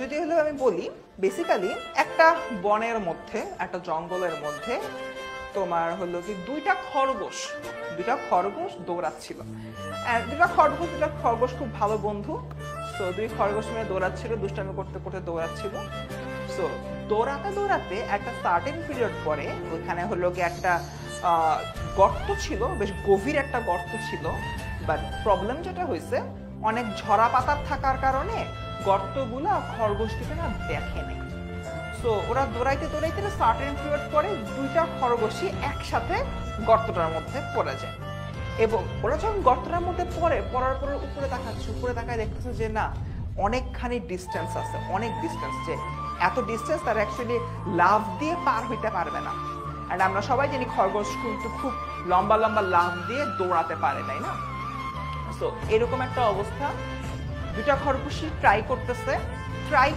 যদি হলো আমি বলি বেসিক্যালি একটা বনের মধ্যে একটা জঙ্গলের মধ্যে তোমার হলো কি দুইটা খরগোশ দৌড়াচ্ছিল। দুটা খরগোশ খুব ভালো বন্ধু। সো দুই খরগোশ মিলে দৌড়াচ্ছিল, দুষ্টামি করতে করতে দৌড়াচ্ছিল। সো দৌড়াতে একটা সার্টেন পিরিয়ড পরে ওইখানে হলো কি একটা গর্ত ছিল, বেশ গভীর একটা গর্ত ছিল। বাট প্রবলেম যেটা হয়েছে, অনেক ঝরা পাতার থাকার কারণে গর্তগুলা খরগোশটিকে না দেখেনি। সো ওরা দৌড়াইতে সার্টেন পিরিয়ড পরে দুইটা খরগোশই একসাথে গর্তটার মধ্যে পড়ে যায়। এবং ওরা যখন গর্তটার মধ্যে পড়ার পরে উপরে তাকায় দেখতেছে যে না, অনেকখানি ডিস্টেন্স আছে, অনেক ডিস্টেন্স, যে এত ডিস্টেন্স তারা অ্যাকচুয়ালি লাফ দিয়ে পার হইতে পারবে না। অ্যান্ড আমরা সবাই জানি খরগোশ কিন্তু খুব লম্বা লাফ দিয়ে দৌড়াতে পারে, তাই না? সো এরকম একটা অবস্থা, দুটা খরগোশই ট্রাই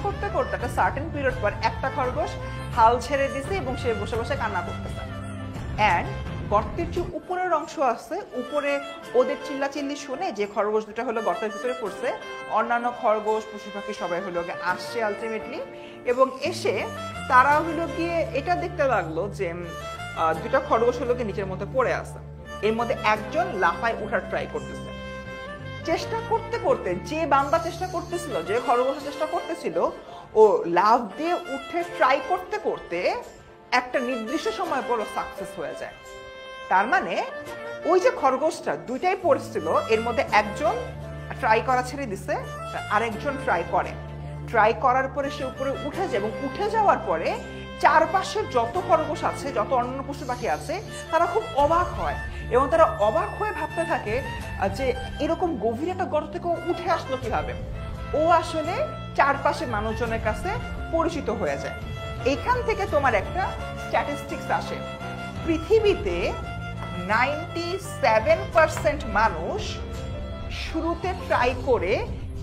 করতে একটা সার্টেন পিরিয়ড পর একটা খরগোশ হাল ছেড়ে দিছে এবং সে বসে বসে কান্না করতেছে। অ্যান্ড গর্তের যে উপরের অংশ আছে, উপরে ওদের চিল্লাচিল্লি শুনে যে খরগোশ দুটা হলো গর্তের ভিতরে পড়ছে, অন্যান্য খরগোশ পশু পাখি সবাই হলো গিয়ে আসছে আলটিমেটলি। এবং এসে তারা হলো গিয়ে এটা দেখতে লাগলো যে দুটা খরগোশ হলো গিয়ে নিচের মধ্যে পড়ে আছে। এর মধ্যে একজন লাফায় ওঠার ট্রাই করতেছে। চেষ্টা করতে যে বান্দা চেষ্টা করতেছিল, যে খরগোশ চেষ্টা করতেছিল, ও লাফ দিয়ে উঠে ট্রাই করতে একটা নির্দিষ্ট সময় পর সাকসেস হয়ে যায়। তার মানে ওই যে খরগোশটা দুইটাই পড়ছিল, এর মধ্যে একজন ট্রাই করা ছেড়ে দিছে, আরেকজন ট্রাই করার পরে সে উপরে উঠে যায়। এবং উঠে যাওয়ার পরে চারপাশে যত খরগোশ আছে, যত অন্য পশু পাখি আছে, তারা খুব অবাক হয় এবং তারা অবাক হয়ে ভাবতে থাকে যে এরকম গভীর একটা গর্ত থেকে উঠে আসলো কিভাবে। ও আসলে চারপাশে মানুষজনের কাছে পরিচিত হয়ে যায়। এখান থেকে তোমার একটা স্ট্যাটিস্টিক্স আসে, পৃথিবীতে 97% মানুষ শুরুতে ট্রাই করে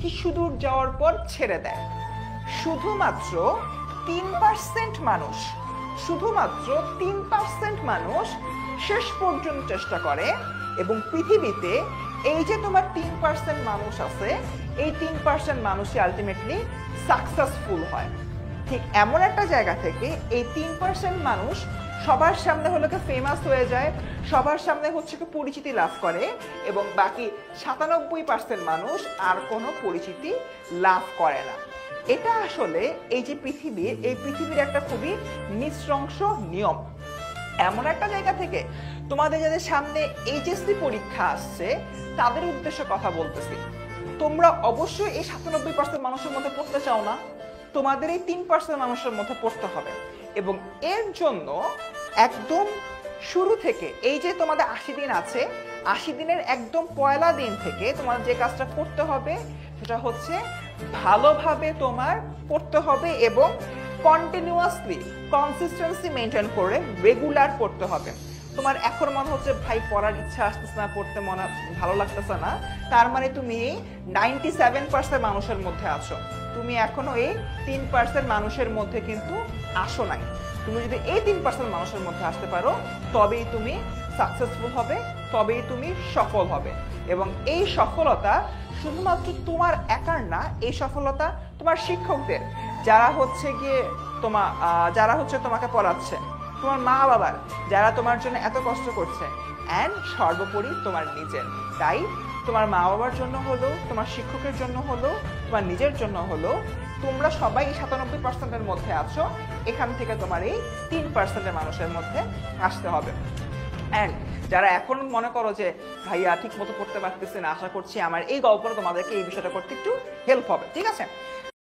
কিছু দূর যাওয়ার পর ছেড়ে দেয়। শুধুমাত্র 3% মানুষ শেষ পর্যন্ত চেষ্টা করে। এবং পৃথিবীতে এই যে তোমার 3% মানুষ আছে, এই 3% মানুষই আলটিমেটলি সাকসেসফুল হয়। ঠিক এমন একটা জায়গা থেকে এই 3% মানুষ সবার সামনে হলো ফেমাস হয়ে যায়, সবার সামনে হচ্ছে পরিচিতি লাভ করে, এবং বাকি 97% মানুষ আর কোনো পরিচিতি লাভ করে না। এটা আসলে এই যে পৃথিবীর একটা খুবই নৃশংস নিয়ম। এমন একটা জায়গা থেকে তোমাদের যাদের সামনে এইচএসসি পরীক্ষা আসছে তাদের উদ্দেশ্যে কথা বলতেছি, তোমরা অবশ্যই এই 97% মানুষের মধ্যে পড়তে চাও না, তোমাদের এই 3% মানুষের মধ্যে পড়তে হবে। এবং এর জন্য একদম শুরু থেকে এই যে তোমাদের 80 দিন আছে, 80 দিনের একদম পয়লা দিন থেকে তোমার যে কাজটা করতে হবে সেটা হচ্ছে ভালোভাবে তোমার পড়তে হবে এবং কন্টিনিউয়াসলি কনসিস্টেন্সি মেনটেন করে রেগুলার পড়তে হবে। তোমার এখন মনে হচ্ছে ভাই পড়ার ইচ্ছা আসতেছে না, পড়তে মনে ভালো লাগতেছে না, তার মানে তুমি 97% মানুষের মধ্যে আছো, তুমি এখনো এই 3% মানুষের মধ্যে কিন্তু আসো নাই। তুমি যদি এই 3% মানুষের মধ্যে আসতে পারো তবেই তুমি সাকসেসফুল হবে, তবেই তুমি সফল হবে। এবং এই সফলতা শুধুমাত্র তোমার একার না, এই সফলতা তোমার শিক্ষকদের, যারা হচ্ছে তোমাকে পড়াচ্ছে, তোমার মা বাবার যারা তোমার জন্য এত কষ্ট করছে, অ্যান্ড সর্বোপরি তোমার নিজের। তাই তোমার মা বাবার জন্য হলো, তোমার শিক্ষকের জন্য হলো, তোমার নিজের জন্য হলো, তোমরা সবাই 97%-এর মধ্যে আছো, এখান থেকে তোমার এই 3%-এর মানুষের মধ্যে আসতে হবে। অ্যান্ড যারা এখন মনে করো যে ভাইয়া ঠিক মতো পড়তে পারতেছে না, আশা করছি আমার এই গল্পটা তোমাদেরকে এই বিষয়টা করতে একটু হেল্প হবে, ঠিক আছে?